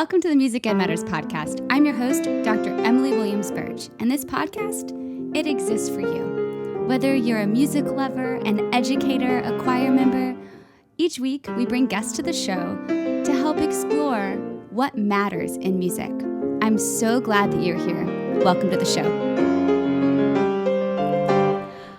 Welcome to the Music Ed Matters podcast. I'm your host, Dr. Emily Williams Burch, and this podcast, it exists for you. Whether you're a music lover, an educator, a choir member, each week we bring guests to the show to help explore what matters in music. I'm so glad that you're here. Welcome to the show.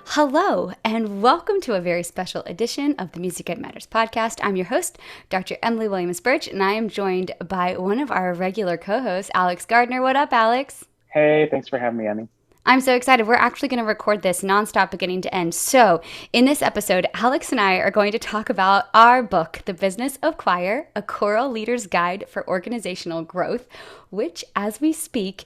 Hello, and welcome to a very special edition of the Music Ed Matters podcast. I'm your host, Dr. Emily Williams Burch, and I am joined by one of our regular co-hosts, Alex Gartner. What up, Alex? Hey, thanks for having me, Emmy. I'm so excited. We're actually going to record this nonstop beginning to end. So in this episode, Alex and I are going to talk about our book, The Business of Choir, A Choral Leader's Guide for Organizational Growth, which, as we speak,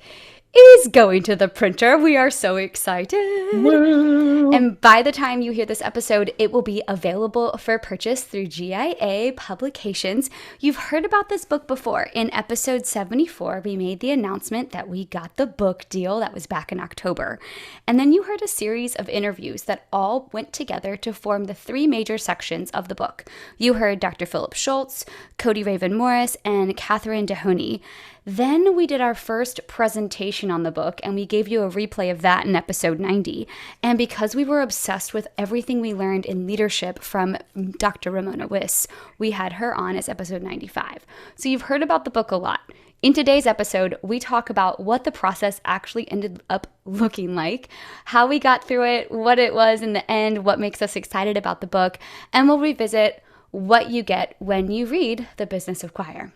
is going to the printer. We are so excited. Woo! And by the time you hear this episode, it will be available for purchase through GIA Publications. You've heard about this book before. In episode 74, we made the announcement that we got the book deal. That was back in October. And then you heard a series of interviews that all went together to form the three major sections of the book. You heard Dr. Philip Schultz, Cody Raven Morris, and Catherine Dehoney. Then we did our first presentation on the book, and we gave you a replay of that in episode 90. And because we were obsessed with everything we learned in leadership from Dr. Ramona Wiss, we had her on as episode 95. So you've heard about the book a lot. In today's episode, we talk about what the process actually ended up looking like, how we got through it, what it was in the end, what makes us excited about the book, and we'll revisit what you get when you read The Business of Choir.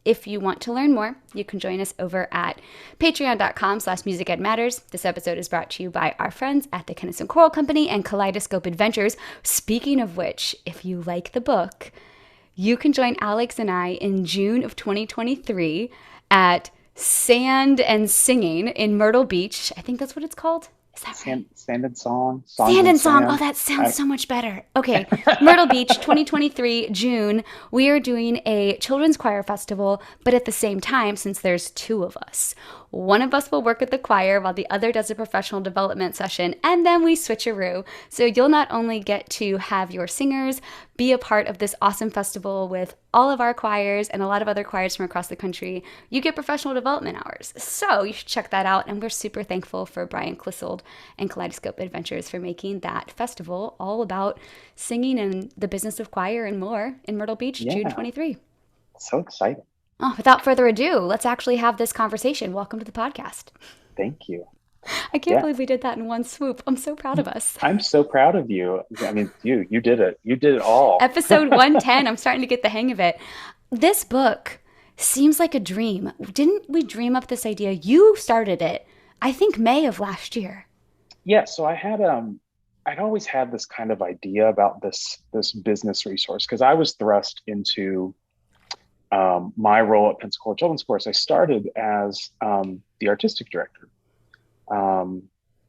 If you want to learn more, you can join us over at patreon.com/musicedmatters. This episode is brought to you by our friends at the Kennison Choral Company and Kaleidoscope Adventures. Speaking of which, if you like the book, you can join Alex and I in June of 2023 at Sand and Singing in Myrtle Beach. I think that's what it's called. Is that right? Sand and Song. Sand and Song. Oh, that sounds so much better. Okay. Myrtle Beach, 2023, June. We are doing a children's choir festival, but at the same time, since there's two of us, one of us will work at the choir while the other does a professional development session, and then we switcheroo. So you'll not only get to have your singers be a part of this awesome festival with all of our choirs and a lot of other choirs from across the country, you get professional development hours. So you should check that out, and we're super thankful for Brian Clissold and Kaleidoscope Adventures for making that festival all about singing and the business of choir and more in Myrtle Beach, June 23. So exciting. Oh, without further ado, let's actually have this conversation. Welcome to the podcast. Thank you. I can't believe we did that in one swoop. I'm so proud of us. I'm so proud of you. I mean, you did it. You did it all. Episode 110. I'm starting to get the hang of it. This book seems like a dream. Didn't we dream up this idea? You started it, I think, May of last year. Yeah. So I'd always had this kind of idea about this business resource because I was thrust into my role at Pensacola Children's Chorus. I started as the artistic director.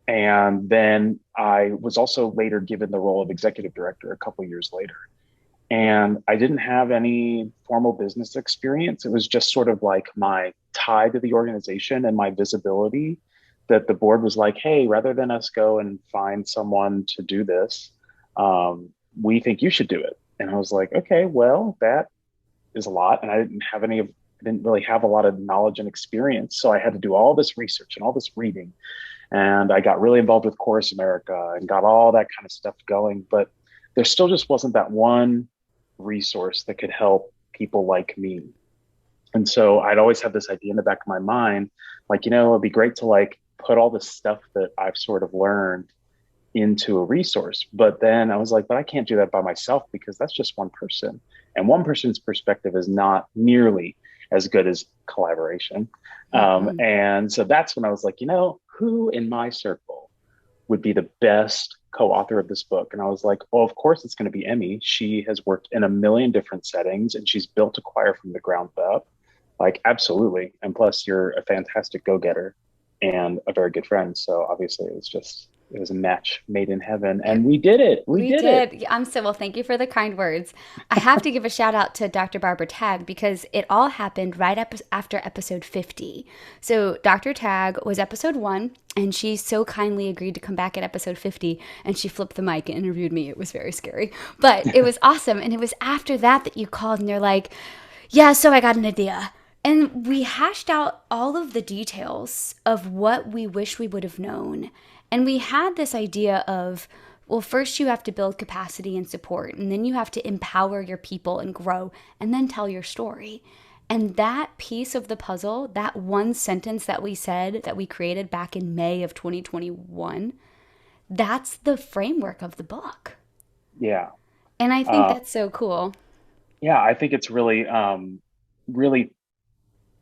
And then I was also later given the role of executive director a couple of years later. And I didn't have any formal business experience. It was just sort of like my tie to the organization and my visibility that the board was like, hey, rather than us go and find someone to do this, we think you should do it. And I was like, okay, well, that is a lot. And I didn't really have a lot of knowledge and experience. So I had to do all this research and all this reading. And I got really involved with Chorus America and got all that kind of stuff going. But there still just wasn't that one resource that could help people like me. And so I'd always have this idea in the back of my mind, like, it'd be great to put all this stuff that I've sort of learned into a resource. But then I was like, but I can't do that by myself because that's just one person. And one person's perspective is not nearly as good as collaboration. Mm-hmm. And so that's when I was like, who in my circle would be the best co-author of this book? And I was like, well, of course it's going to be Emmy. She has worked in a million different settings and she's built a choir from the ground up. Absolutely. And plus you're a fantastic go-getter and a very good friend. So obviously it was a match made in heaven, and we did it. We did it. Well, thank you for the kind words. I have to give a shout out to Dr. Barbara Tagg because it all happened right after episode 50. So Dr. Tagg was episode 1, and she so kindly agreed to come back at episode 50, and she flipped the mic and interviewed me. It was very scary, but it was awesome. And it was after that you called and you're like, yeah, so I got an idea. And we hashed out all of the details of what we wish we would have known. And we had this idea of, well, first you have to build capacity and support, and then you have to empower your people and grow, and then tell your story. And that piece of the puzzle, that one sentence that we said that we created back in May of 2021, that's the framework of the book. Yeah. And I think Uh, that's so cool. yeah, I think it's really, really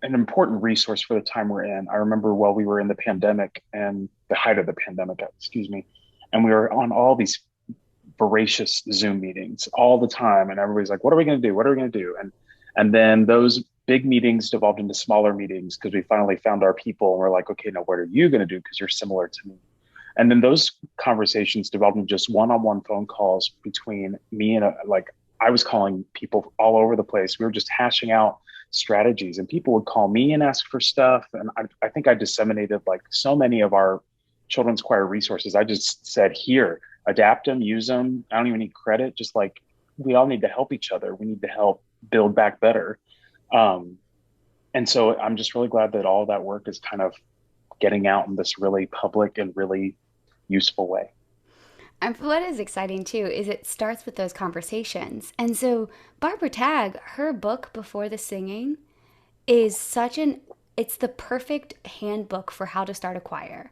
an important resource for the time we're in. I remember while we were in the pandemic and the height of the pandemic, excuse me, and we were on all these voracious Zoom meetings all the time, and everybody's like, "What are we going to do? What are we going to do?" And then those big meetings devolved into smaller meetings because we finally found our people, and we're like, "Okay, now what are you going to do? Because you're similar to me." And then those conversations developed into just one-on-one phone calls between me and like I was calling people all over the place. We were just hashing out strategies, and people would call me and ask for stuff. And I think I disseminated like so many of our children's choir resources. I just said, here, adapt them, use them. I don't even need credit. Just like we all need to help each other. We need to help build back better. Um, and so I'm just really glad that all of that work is kind of getting out in this really public and really useful way. And what is exciting too is it starts with those conversations. And so Barbara Tagg, her book Before the Singing is such an it's the perfect handbook for how to start a choir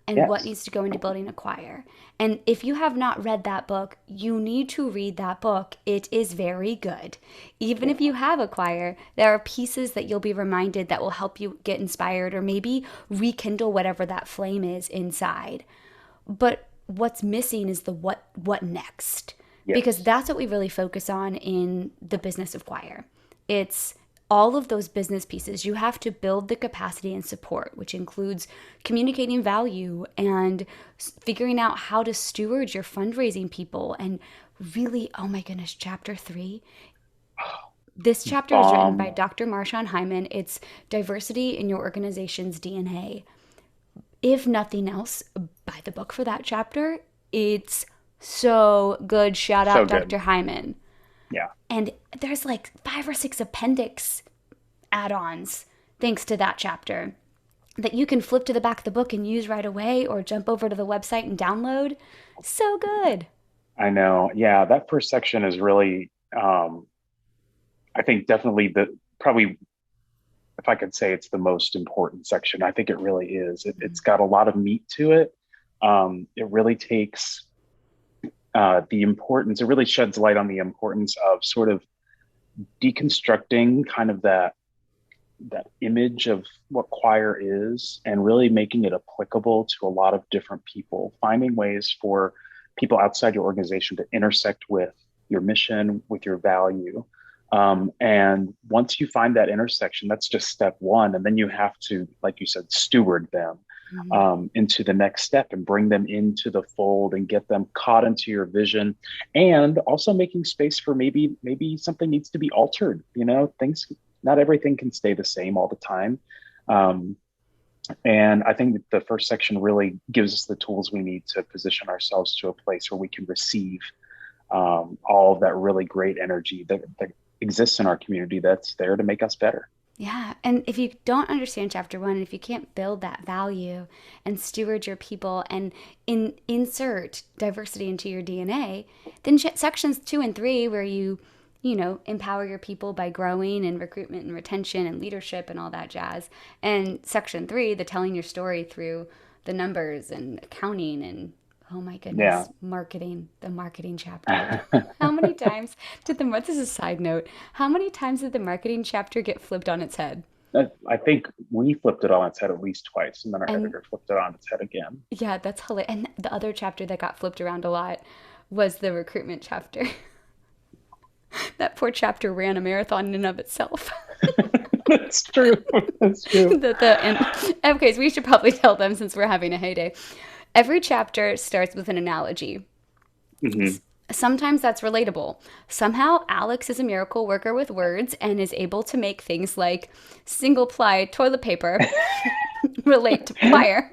and what Yes. needs to go into building a choir. And if you have not read that book, you need to read that book. It is very good. Even Yeah. if you have a choir, there are pieces that you'll be reminded that will help you get inspired or maybe rekindle whatever that flame is inside. But what's missing is the what next, because Yes. that's what we really focus on in the business of choir. It's all of those business pieces. You have to build the capacity and support, which includes communicating value and figuring out how to steward your fundraising people. And really, oh my goodness, chapter 3, this chapter is written by Bomb. Dr. Marshawn Hyman. It's diversity in your organization's DNA. If nothing else, buy the book for that chapter. It's so good. Shout So out good. Dr. Hyman. Yeah. And there's like 5 or 6 appendix add ons thanks to that chapter that you can flip to the back of the book and use right away or jump over to the website and download. So good. I know. Yeah. That first section is really, I think definitely probably, if I could say it's the most important section, I think it really is. It's got a lot of meat to it. It really takes the importance, it really sheds light on the importance of sort of deconstructing kind of that image of what choir is and really making it applicable to a lot of different people, finding ways for people outside your organization to intersect with your mission, with your value. And once you find that intersection, that's just step one. And then you have to, like you said, steward them Mhm. into the next step and bring them into the fold and get them caught into your vision, and also making space for maybe something needs to be altered. Things, not everything can stay the same all the time. um, and I think that the first section really gives us the tools we need to position ourselves to a place where we can receive all of that really great energy that exists in our community that's there to make us better. Yeah. And if you don't understand chapter 1, if you can't build that value and steward your people and insert diversity into your DNA, then sections 2 and 3, where you empower your people by growing and recruitment and retention and leadership and all that jazz. And section 3, the telling your story through the numbers and accounting and, oh my Yeah. goodness, marketing, the marketing chapter. How many times this is a side note, how many times did the marketing chapter get flipped on its head? I think we flipped it on its head at least twice, and then our And editor flipped it on its head again. yeah, that's hilarious. And the other chapter that got flipped around a lot was the recruitment chapter. That poor chapter ran a marathon in and of itself. That's true. That's true. And okay, so we should probably tell them since we're having a heyday. Every chapter starts with an analogy. Hmm. Sometimes that's relatable. Somehow, Alex is a miracle worker with words and is able to make things like single ply toilet paper relate to choir.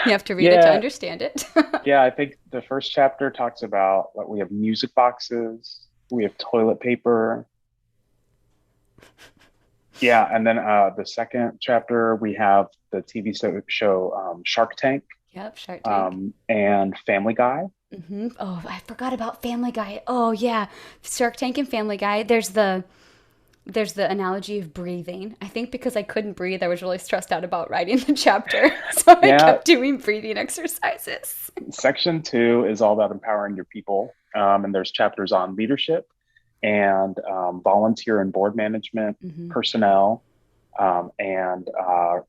You have to read it to Yeah. understand it. Yeah. I think the first chapter talks about what we have: music boxes, we have toilet paper. Yeah, and then the second chapter we have the TV show Shark Tank Yep, Shark Tank. and Family Guy. Oh, I forgot about Family Guy. Oh yeah, Shark Tank and Family Guy. There's the analogy of breathing. I think because I couldn't breathe, I was really stressed out about writing the chapter, so I Yeah, kept doing breathing exercises. section two is all about empowering your people, and there's chapters on leadership and volunteer and board management, Hmm. personnel, and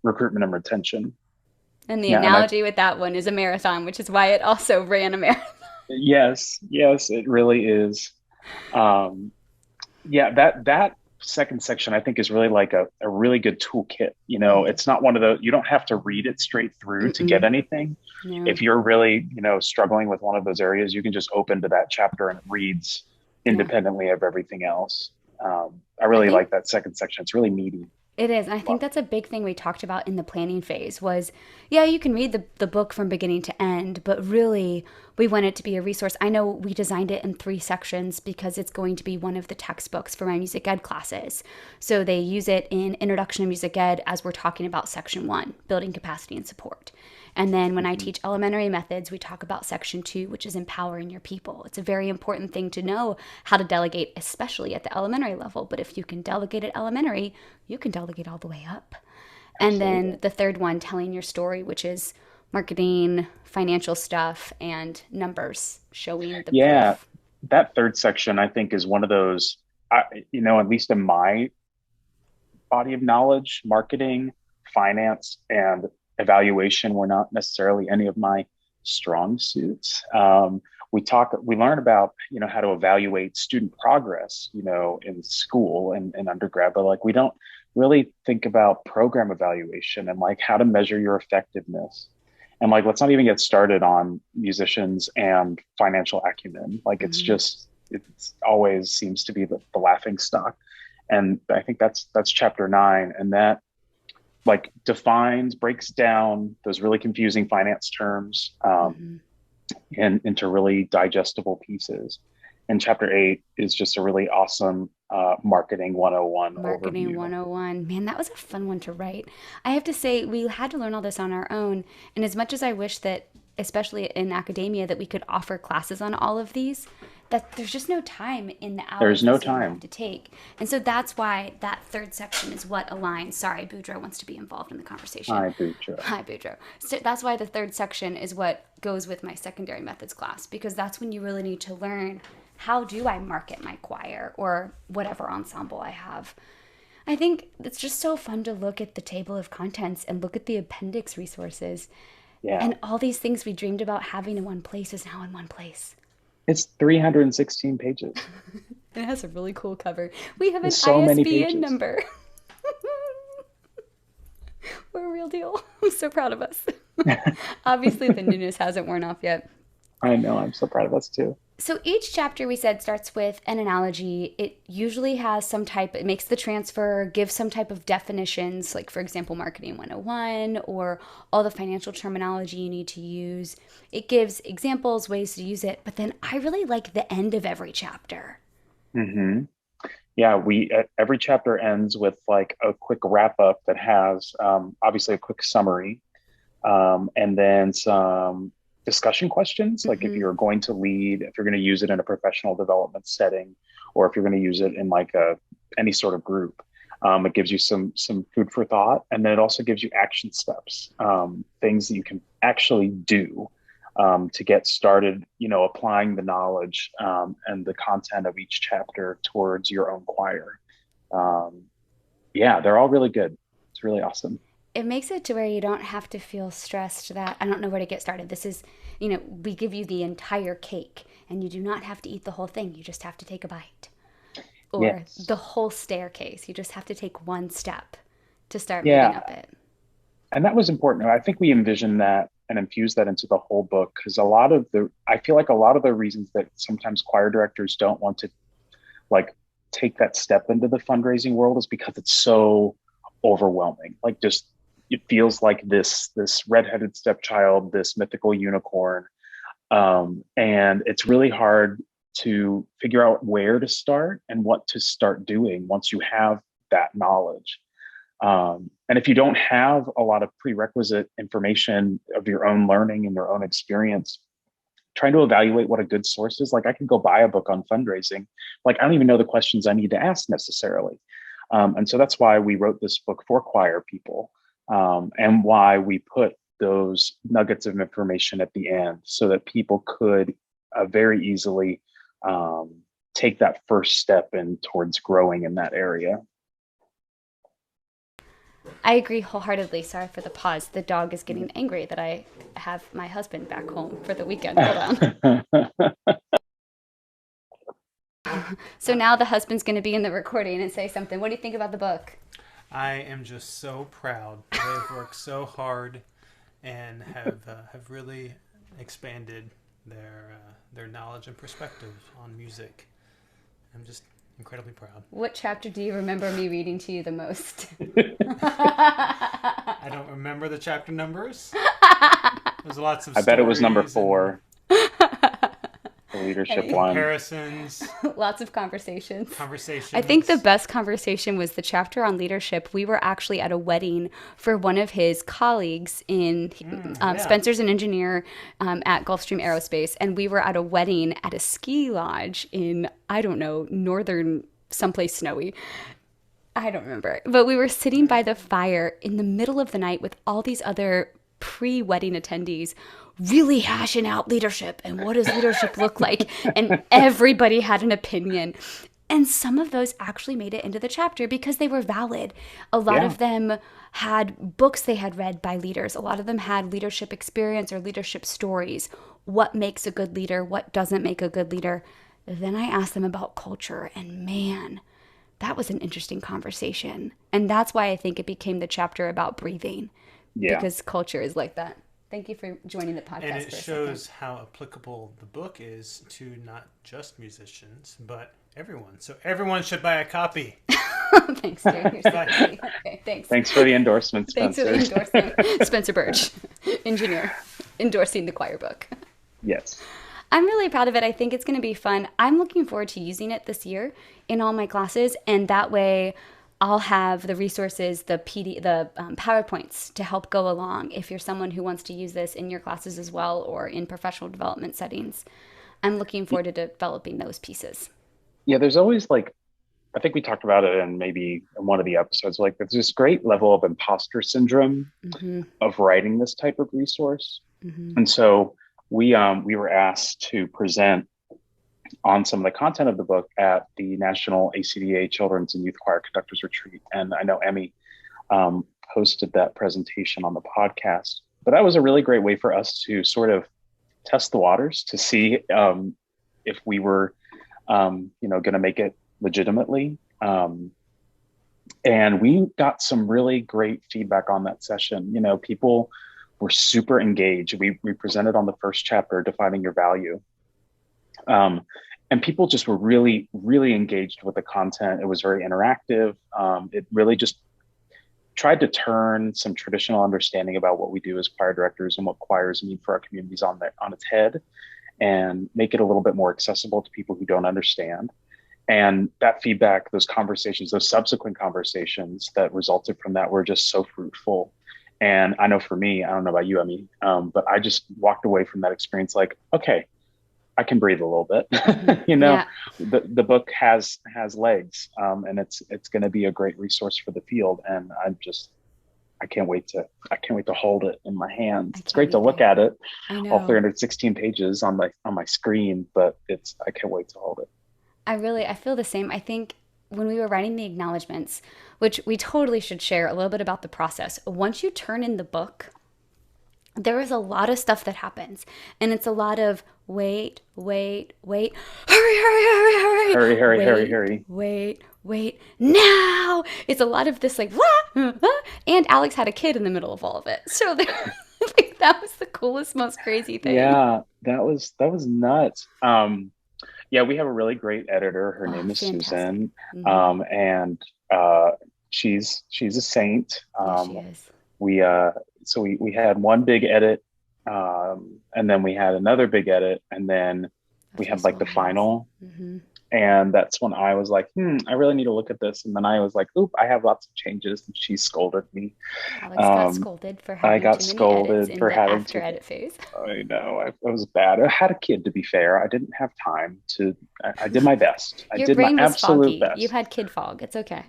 recruitment and retention. And the Yeah, and I analogy with that one is a marathon, which is why it also ran a marathon. yes, it really is. Um, yeah, that second section I think is really like a really good toolkit. It's not one of those, you don't have to read it straight through to get Mm-mm. anything. No. If you're really, struggling with one of those areas, you can just open to that chapter and it reads Yeah. independently of everything else. I I really think like that second section. It's really meaty. it is. And I think Well, that's a big thing we talked about in the planning phase was, yeah, you can read the book from beginning to end, but really we want it to be a resource. I know we designed it in 3 sections because it's going to be one of the textbooks for my music ed classes. So they use it in Introduction to Music Ed as we're talking about section 1, building capacity and support. And then when I mhm. teach elementary methods, we talk about section 2, which is empowering your people. It's a very important thing to know how to delegate, especially at the elementary level. But if you can delegate at elementary, you can delegate all the way up. And then Absolutely. the third one, telling your story, which is marketing, financial stuff, and numbers, showing the Yeah, proof. that third section I think is one of those, at least in my body of knowledge, marketing, finance, and evaluation were not necessarily any of my strong suits. We learn about, how to evaluate student progress, in school and undergrad, but like we don't really think about program evaluation and like how to measure your effectiveness. And like, let's not even get started on musicians and financial acumen. Like, it's always seems to be the laughing stock. And I think that's chapter 9, and that like defines, breaks down those really confusing finance terms Mm-hmm. and into really digestible pieces. And chapter 8 is just a really awesome marketing 101 Marketing overview. 101. Man, that was a fun one to write. I have to say, we had to learn all this on our own. And as much as I wish that, especially in academia, that we could offer classes on all of these, that there's just no time in the There's hours no that students have time. to take. And so that's why that third section is what aligns. Sorry, Boudreaux wants to be involved in the conversation. Hi, Bucha. Hi, Boudreaux. So that's why the third section is what goes with my secondary methods class, because that's when you really need to learn how do I market my choir or whatever ensemble I have. I think it's just so fun to look at the table of contents and look at the appendix resources. Yeah, And all these things we dreamed about having in one place is now in one place. it's 316 pages. It has a really cool cover. We have an It's so many ISBN pages. number. We're a real deal. I'm so proud of us. Obviously, the newness hasn't worn off yet. I know. I'm so proud of us too. So each chapter we said starts with an analogy. It usually has some type, it makes the transfer, gives some type of definitions, like for example, Marketing 101 or all the financial terminology you need to use. It gives examples, ways to use it, but then I really like the end of every chapter. Hmm. Yeah, we every chapter ends with like a quick wrap up that has obviously a quick summary, and then some discussion questions. Like if Mm-hmm. you're going to lead, if you're going to use it in a professional development setting, or if you're going to use it in like a any sort of group, it gives you some food for thought, and then it also gives you action steps, things that you can actually do to get started, applying the knowledge and the content of each chapter towards your own choir. Um, yeah, they're all really good. It's really awesome. It makes it to where you don't have to feel stressed that I don't know where to get started. This is, we give you the entire cake and you do not have to eat the whole thing. You just have to take a bite. Or Yes. the whole staircase. You just have to take one step to start moving Yeah. up it. And that was important. I think we envisioned that and infused that into the whole book because I feel like a lot of the reasons that sometimes choir directors don't want to like take that step into the fundraising world is because it's so overwhelming. Like just it feels like this redheaded stepchild, this mythical unicorn, and it's really hard to figure out where to start and what to start doing once you have that knowledge. And if you don't have a lot of prerequisite information of your own learning and your own experience, trying to evaluate what a good source is, like I could go buy a book on fundraising. Like I don't even know the questions I need to ask necessarily. And so that's why we wrote this book for choir people, and why we put those nuggets of information at the end so that people could very easily take that first step in towards growing in that area. I agree wholeheartedly. Sorry for the pause. The dog is getting angry that I have my husband back home for the weekend. Hold on. So now the husband's going to be in the recording and say something. What do you think about the book? I am just so proud. They've worked so hard and have really expanded their knowledge and perspective on music. I'm just incredibly proud. What chapter do you remember me reading to you the most? I don't remember the chapter numbers. There's lots of I bet it was number stories 4, the leadership and one. comparisons, Lots of conversations. conversations. I think the best conversation was the chapter on leadership. We were actually at a wedding for one of his colleagues in Spencer's an engineer at Gulfstream Aerospace, and we were at a wedding at a ski lodge in, I don't know, northern, someplace snowy. I don't remember. But we were sitting by the fire in the middle of the night with all these other pre-wedding attendees really hashing out leadership and what does leadership look like, and everybody had an opinion, and some of those actually made it into the chapter because they were valid. A lot of them had books they had read by leaders. A lot of them had leadership experience or leadership stories. What makes a good leader? What doesn't make a good leader? Then I asked them about culture, and man, that was an interesting conversation. And that's why I think it became the chapter about breathing, because culture is like that. Thank you for joining the podcast. And it shows how applicable the book is to not just musicians, but everyone. So everyone should buy a copy. Thanks, dude. You're so sweet. Okay, thanks. Thanks for the endorsement, Spencer. Thanks for the endorsement. Spencer Burch, engineer, endorsing the choir book. Yes. I'm really proud of it. I think it's going to be fun. I'm looking forward to using it this year in all my classes, and that way I'll have the resources, the PowerPoints to help go along if you're someone who wants to use this in your classes as well or in professional development settings. I'm looking forward to developing those pieces. Yeah, there's always like, I think we talked about it in maybe in one of the episodes, like there's this great level of imposter syndrome of writing this type of resource. And so we were asked to present on some of the content of the book at the National ACDA Children's and Youth Choir Conductors Retreat. And I know Emmy hosted that presentation on the podcast. But that was a really great way for us to sort of test the waters to see if we were, going to make it legitimately. And we got some really great feedback on that session. You know, people were super engaged. We presented on the first chapter, Defining Your Value. And people just were really, really engaged with the content. It was very interactive. It really just tried to turn some traditional understanding about what we do as choir directors and what choirs mean for our communities on its head, and make it a little bit more accessible to people who don't understand. And that feedback, those conversations, those subsequent conversations that resulted from that were just so fruitful. And I know for me, I don't know about you, Emmy, but I just walked away from that experience like, okay, I can breathe a little bit. The book has legs, and it's going to be a great resource for the field. And I can't wait to hold it in my hands. It's great to look at it, all 316 pages on my screen, but I can't wait to hold it. I feel the same. I think when we were writing the acknowledgments, which we totally should share a little bit about the process. Once you turn in the book, there is a lot of stuff that happens, and it's a lot of wait, hurry, wait, now. It's a lot of this like, wah, and Alex had a kid in the middle of all of it. So like, that was the coolest, most crazy thing. Yeah, that was nuts. Yeah, we have a really great editor. Her name is Susan, and she's a saint. She is. We had one big edit, and then we had another big edit, and then we had like the final. And that's when I was like, I really need to look at this. And then I was like, oop, I have lots of changes. And she scolded me. Alex got Um, scolded for I having got too many edits scolded in for the having after to, edit phase. I know, I was bad. I had a kid, to be fair. I didn't have time to, I did my best. I Your did my brain was absolute foggy. You best. had kid fog. It's okay.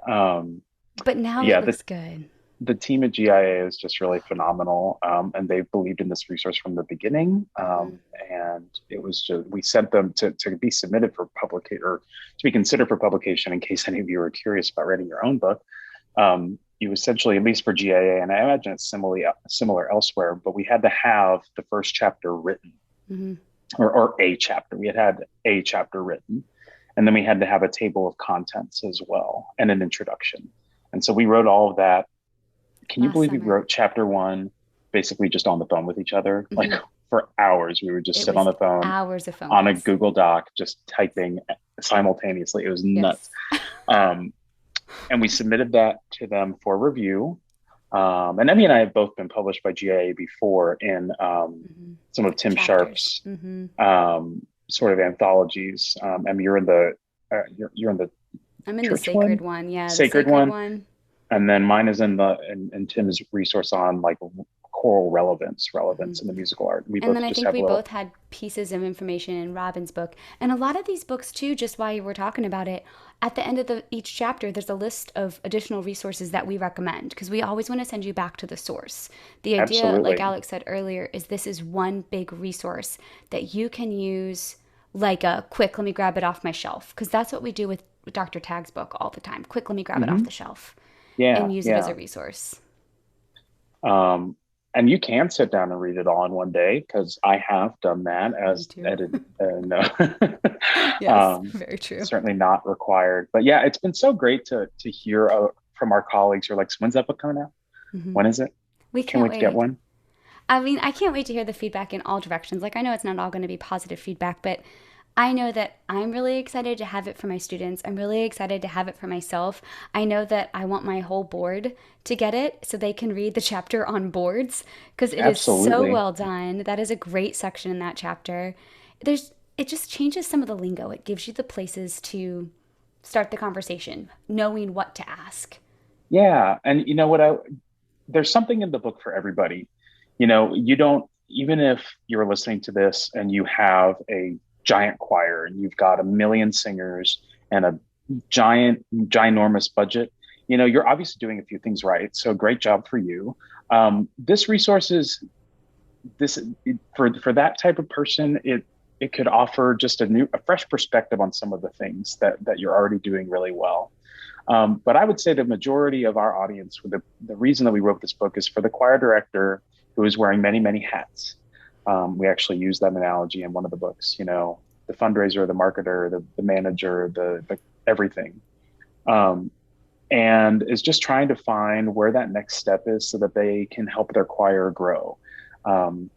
Um, But now it yeah, looks good. the team at GIA is just really phenomenal, and they've believed in this resource from the beginning. And it was just we sent them to be submitted for publication or to be considered for publication. In case any of you are curious about writing your own book, you essentially, at least for GIA, and I imagine it's similar elsewhere, but we had to have the first chapter written, or a chapter. We had a chapter written, and then we had to have a table of contents as well and an introduction. And so we wrote all of that. Can you Last believe we summer. wrote chapter one basically just on the phone with each other? Like for hours, we would just It sit on was the phone hours of phone on a calls. Google Doc, just typing simultaneously. It was nuts. Yes. And we submitted that to them for review. And Emmy and I have both been published by GIA before in some of Tim Chapters. Sharp's sort of anthologies. Emmy, you're in the you're in the I'm in the church sacred one, one. Yeah, the sacred sacred one. one. And then mine is in Tim's resource on like choral relevance in the musical art. We And both then I just think have we little. both had pieces of information in Robin's book. And a lot of these books, too, just while you were talking about it, at the end of each chapter, there's a list of additional resources that we recommend because we always want to send you back to the source. The idea, like Absolutely. Alex said earlier, is this is one big resource that you can use like a quick, let me grab it off my shelf. Because that's what we do with Dr. Tag's book all the time. Quick, let me grab it off Hmm. the shelf Yeah, and use it as yeah. a resource. Um, and you can sit down and read it all in one day because I have done that Me as too. edit. No, Yes, um, very true. certainly not required. But yeah, it's been so great to hear from our colleagues who are like, "When's that book coming out? When is it? We Can't can't wait to get wait. one." I mean, I can't wait to hear the feedback in all directions. Like, I know it's not all going to be positive feedback, but I know that I'm really excited to have it for my students. I'm really excited to have it for myself. I know that I want my whole board to get it so they can read the chapter on boards because it is so Absolutely. well done. That is a great section in that chapter. It just changes some of the lingo. It gives you the places to start the conversation, knowing what to ask. Yeah, and you know what? There's something in the book for everybody. You don't, even if you're listening to this and you have a giant choir and you've got a million singers and a ginormous budget, you're obviously doing a few things right. So great job for you. This resource is this for that type of person. It could offer just a fresh perspective on some of the things that you're already doing really well. But I would say the majority of our audience, the reason that we wrote this book is for the choir director who is wearing many, many hats. We actually use that analogy in one of the books, the fundraiser, the marketer, the manager, the everything. And is just trying to find where that next step is so that they can help their choir grow. Um,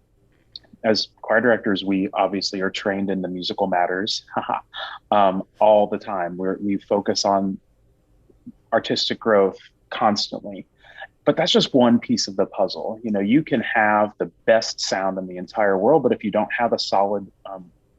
as choir directors, we obviously are trained in the musical matters all the time. We focus on artistic growth constantly. But that's just one piece of the puzzle. You can have the best sound in the entire world, but if you don't have a solid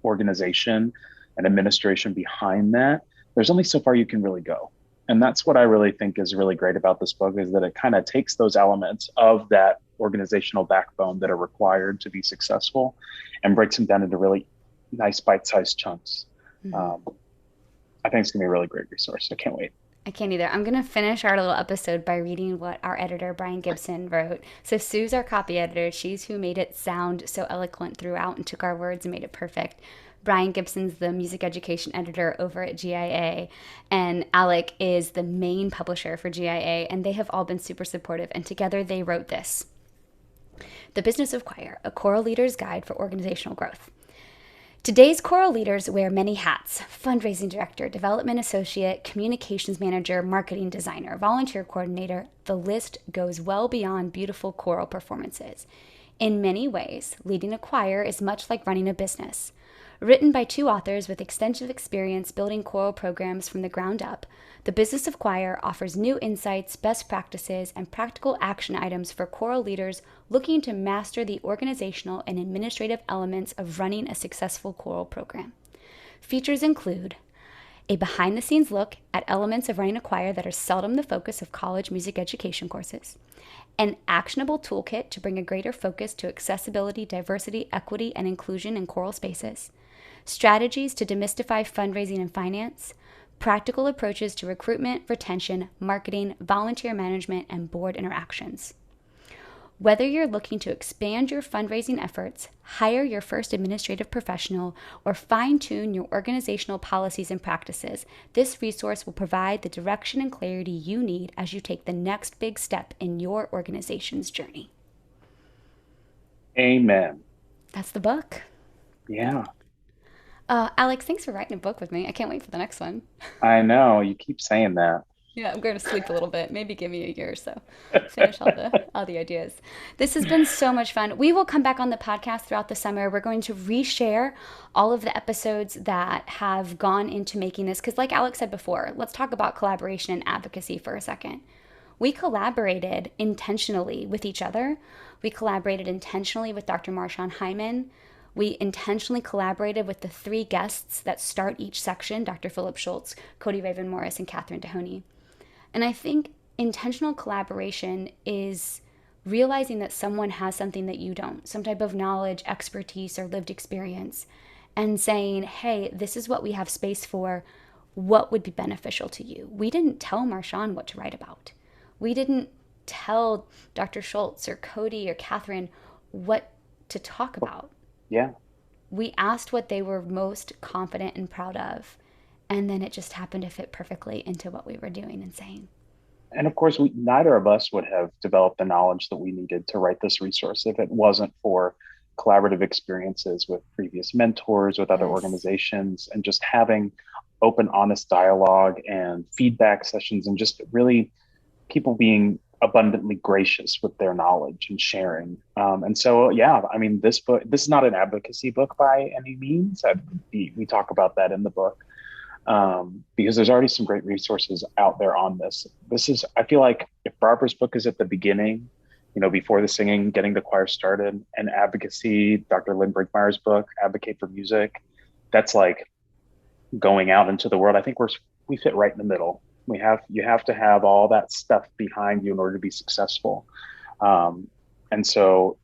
organization and administration behind that, there's only so far you can really go. And that's what I really think is really great about this book is that it kind of takes those elements of that organizational backbone that are required to be successful and breaks them down into really nice bite-sized chunks. I think it's going to be a really great resource. I can't wait. I can't either. I'm going to finish our little episode by reading what our editor, Brian Gibson, wrote. So, Sue's our copy editor. She's who made it sound so eloquent throughout and took our words and made it perfect. Brian Gibson's the music education editor over at GIA, and Alec is the main publisher for GIA, and they have all been super supportive. And together they wrote this: The Business of Choir, a choral leader's guide for organizational growth. Today's choral leaders wear many hats: fundraising director, development associate, communications manager, marketing designer, volunteer coordinator. The list goes well beyond beautiful choral performances. In many ways, leading a choir is much like running a business. Written by two authors with extensive experience building choral programs from the ground up, The Business of Choir offers new insights, best practices, and practical action items for choral leaders looking to master the organizational and administrative elements of running a successful choral program. Features include a behind-the-scenes look at elements of running a choir that are seldom the focus of college music education courses, an actionable toolkit to bring a greater focus to accessibility, diversity, equity, and inclusion in choral spaces, strategies to demystify fundraising and finance, practical approaches to recruitment, retention, marketing, volunteer management, and board interactions. Whether you're looking to expand your fundraising efforts, hire your first administrative professional, or fine-tune your organizational policies and practices, this resource will provide the direction and clarity you need as you take the next big step in your organization's journey. Amen. That's the book. Yeah. Alex, thanks for writing a book with me. I can't wait for the next one. I know. You keep saying that. Yeah, I'm going to sleep a little bit. Maybe give me a year or so. Finish all the ideas. This has been so much fun. We will come back on the podcast throughout the summer. We're going to reshare all of the episodes that have gone into making this. Because like Alex said before, let's talk about collaboration and advocacy for a second. We collaborated intentionally with each other. We collaborated intentionally with Dr. Marshawn Hyman. We intentionally collaborated with the 3 guests that start each section, Dr. Philip Schultz, Cody Raven Morris, and Catherine Tahoney. And I think intentional collaboration is realizing that someone has something that you don't, some type of knowledge, expertise, or lived experience, and saying, hey, this is what we have space for. What would be beneficial to you? We didn't tell Marshawn what to write about. We didn't tell Dr. Schultz or Cody or Catherine what to talk about. Yeah. We asked what they were most confident and proud of, and then it just happened to fit perfectly into what we were doing and saying. And of course, neither of us would have developed the knowledge that we needed to write this resource if it wasn't for collaborative experiences with previous mentors, with other organizations, and just having open, honest dialogue and feedback sessions, and just really people being abundantly gracious with their knowledge and sharing. And so, yeah, I mean, this is not an advocacy book by any means. We talk about that in the book because there's already some great resources out there on this. I feel like if Barbara's book is at the beginning, before the singing, getting the choir started, and advocacy, Dr. Lynn Brinkmeyer's book, Advocate for Music, that's like going out into the world. I think we fit right in the middle. You have to have all that stuff behind you in order to be successful. And so,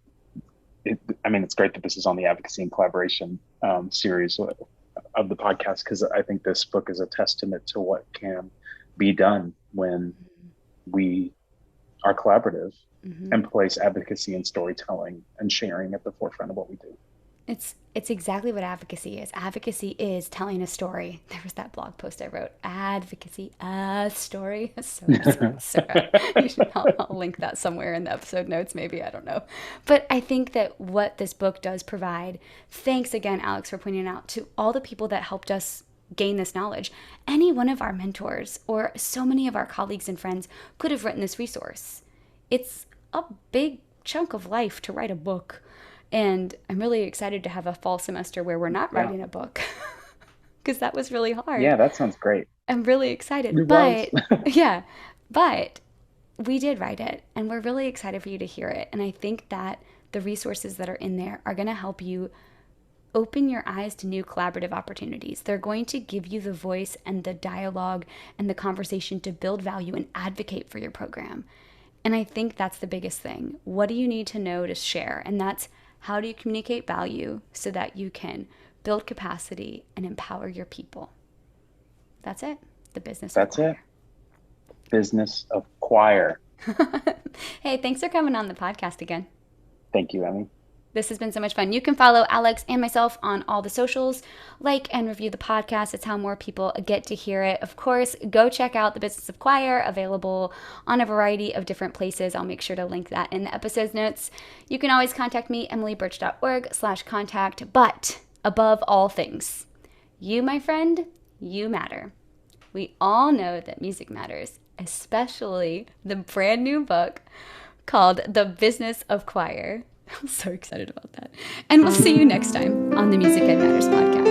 it's great that this is on the Advocacy and Collaboration series of the podcast, because I think this book is a testament to what can be done when we are collaborative and place advocacy and storytelling and sharing at the forefront of what we do. It's exactly what advocacy is. Advocacy is telling a story. There was that blog post I wrote, advocacy, a story. So I'll link that somewhere in the episode notes, maybe, I don't know. But I think that what this book does provide, thanks again, Alex, for pointing out, to all the people that helped us gain this knowledge. Any one of our mentors or so many of our colleagues and friends could have written this resource. It's a big chunk of life to write a book. And I'm really excited to have a fall semester where we're not writing a book, because that was really hard. Yeah, that sounds great. I'm really excited. But we did write it, and we're really excited for you to hear it. And I think that the resources that are in there are going to help you open your eyes to new collaborative opportunities. They're going to give you the voice and the dialogue and the conversation to build value and advocate for your program. And I think that's the biggest thing. What do you need to know to share? And that's, how do you communicate value so that you can build capacity and empower your people? That's it. The business of choir. That's it. Business of choir. Hey, thanks for coming on the podcast again. Thank you, Emmy. This has been so much fun. You can follow Alex and myself on all the socials, like and review the podcast. It's how more people get to hear it. Of course, go check out The Business of Choir, available on a variety of different places. I'll make sure to link that in the episode notes. You can always contact me, emilyburch.org/contact. But above all things, you, my friend, you matter. We all know that music matters, especially the brand new book called The Business of Choir. I'm so excited about that. And we'll see you next time on the Music Ed Matters podcast.